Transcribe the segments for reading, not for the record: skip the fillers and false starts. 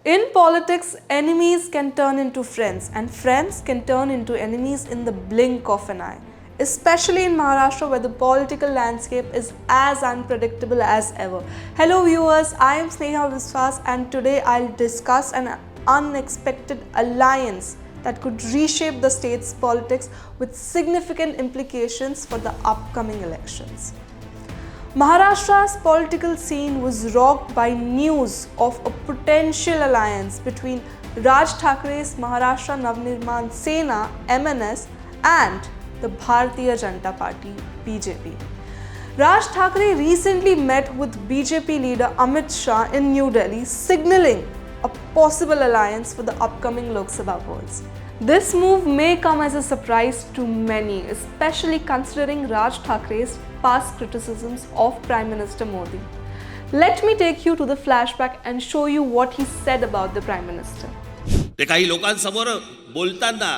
In politics, enemies can turn into friends and friends can turn into enemies in the blink of an eye. Especially in Maharashtra, where the political landscape is as unpredictable as ever. Hello viewers, I am Sneha Viswas and today I'll discuss an unexpected alliance that could reshape the state's politics with significant implications for the upcoming elections. Maharashtra's political scene was rocked by news of a potential alliance between Raj Thakre's Maharashtra Navnirman Sena (MNS) and the Bharatiya Janata Party (BJP). Raj Thakre recently met with BJP leader Amit Shah in New Delhi, signaling a possible alliance for the upcoming Lok Sabha polls. This move may come as a surprise to many, especially considering Raj Thakre's past criticisms of Prime Minister Modi. Let me take you to the flashback and show you what he said about the Prime Minister. ते काही लोकांसमोर बोलताना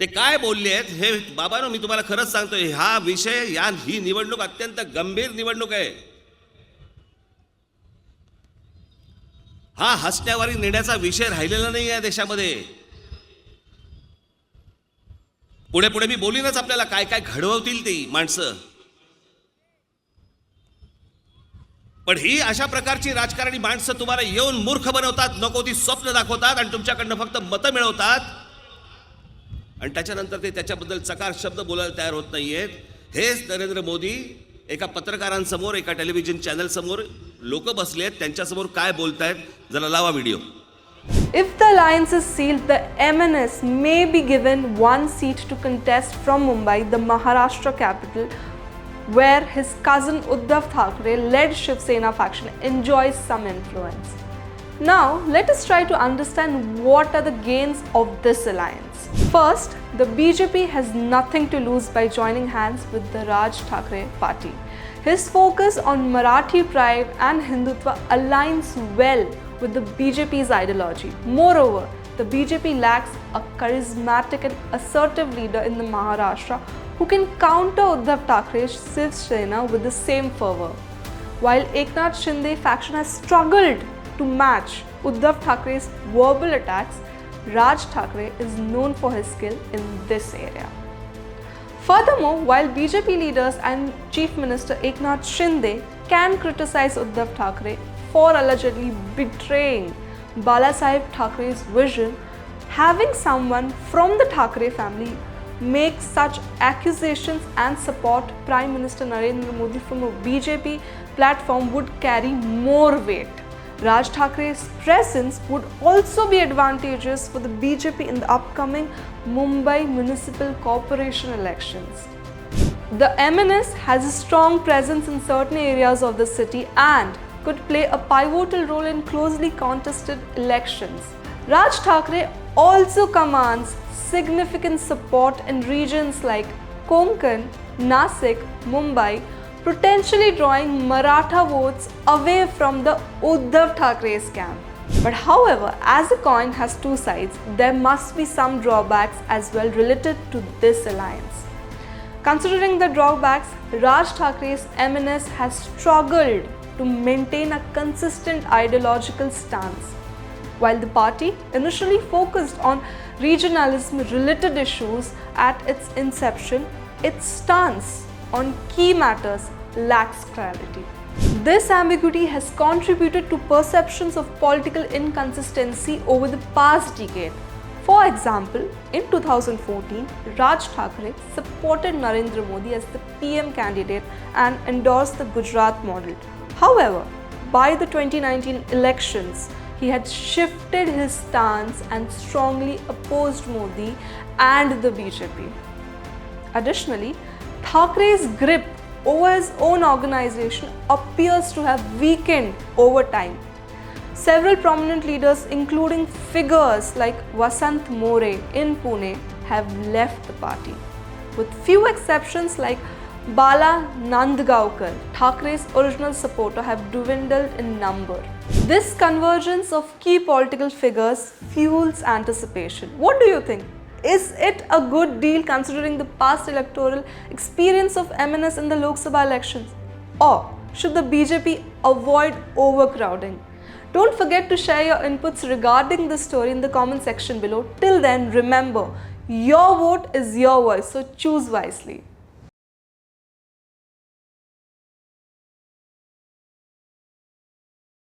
ते काय बोलले आहेत हे बाबांनो मी तुम्हाला खरंच सांगतोय हा विषय ही निवडणूक अत्यंत गंभीर निवडणूक आहे. हा हसण्यावारी नेण्याचा विषय राहिलेला नाही आहे देशामध्ये. पुढे पुढे मी बोलीनच आपल्याला काय काय घडवतील ती माणसं. पण ही अशा प्रकारची राजकारणी माणसं तुम्हाला येऊन मूर्ख बनवतात, नको ती स्वप्न दाखवतात आणि तुमच्याकडनं फक्त मतं मिळवतात आणि त्याच्यानंतर ते त्याच्याबद्दल चकार शब्द बोलायला तयार होत नाहीयेत. हेच नरेंद्र मोदी एका पत्रकारांसमोर एका टेलिव्हिजन चॅनल समोर लोक बसलेत, त्यांच्यासमोर काय बोलतायत जरा लावा video. If the alliance is sealed, the MNS may be given one seat to contest from Mumbai, the Maharashtra capital, where his cousin Uddhav Thackeray-led Shiv Sena faction enjoys some influence. Now, let us try to understand what are the gains of this alliance. First, the BJP has nothing to lose by joining hands with the Raj Thakre party. His focus on Marathi pride and Hindutva aligns well with the BJP's ideology. Moreover, the BJP lacks a charismatic and assertive leader in the Maharashtra who can counter Uddhav Thackeray's Shiv Sena with the same fervor. While Eknath Shinde faction has struggled to match Uddhav Thackeray's verbal attacks, Raj Thakre is known for his skill in this area. Furthermore, while BJP leaders and Chief Minister Eknath Shinde can criticize Uddhav Thackeray for allegedly betraying Balasaheb Thackeray's vision, having someone from the Thackeray family make such accusations and support Prime Minister Narendra Modi from a BJP platform would carry more weight. Raj Thakre's presence would also be advantageous for the BJP in the upcoming Mumbai Municipal Corporation elections. The MNS has a strong presence in certain areas of the city and could play a pivotal role in closely contested elections. Raj Thakre also commands significant support in regions like Konkan, Nasik, Mumbai, potentially drawing Maratha votes away from the Uddhav Thackeray's camp. But however, as a coin has two sides, there must be some drawbacks as well related to this alliance. Considering the drawbacks, Raj Thakre's MNS has struggled to maintain a consistent ideological stance. While the party initially focused on regionalism-related issues at its inception, its stance on key matters lacks clarity. This ambiguity has contributed to perceptions of political inconsistency over the past decade. For example, in 2014, Raj Thakre supported Narendra Modi as the PM candidate and endorsed the Gujarat model. However, by the 2019 elections, he had shifted his stance and strongly opposed Modi and the BJP. Additionally, Thakre's grip over his own organization appears to have weakened over time. Several prominent leaders, including figures like Vasant More in Pune, have left the party. With few exceptions like Bala Nandgaonkar, Thakre's original supporter, have dwindled in number. This convergence of key political figures fuels anticipation. What do you think? Is it a good deal considering the past electoral experience of MNS in the Lok Sabha elections? Or should the BJP avoid overcrowding? Don't forget to share your inputs regarding this story in the comment section below. Till then, remember, your vote is your voice, so choose wisely.